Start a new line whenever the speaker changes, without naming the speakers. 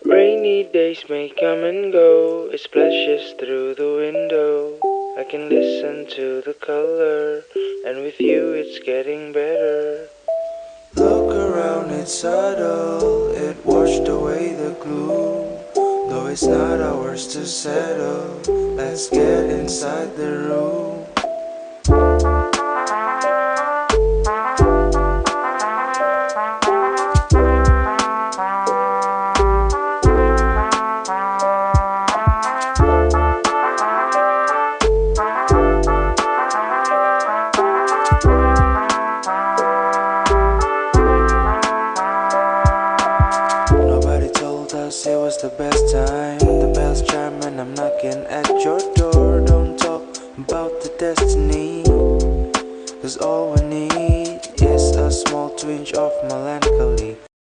Rainy days may come and go, it splashes through the window. I can listen to the color, and with you it's getting better. Look around, it's subtle, it washed away the gloom. Though it's not ours to settle, let's get inside the room. It was the best time, the bells chime and I'm knocking at your door. Don't talk about the destiny, cause all we need is a small twinge of melancholy.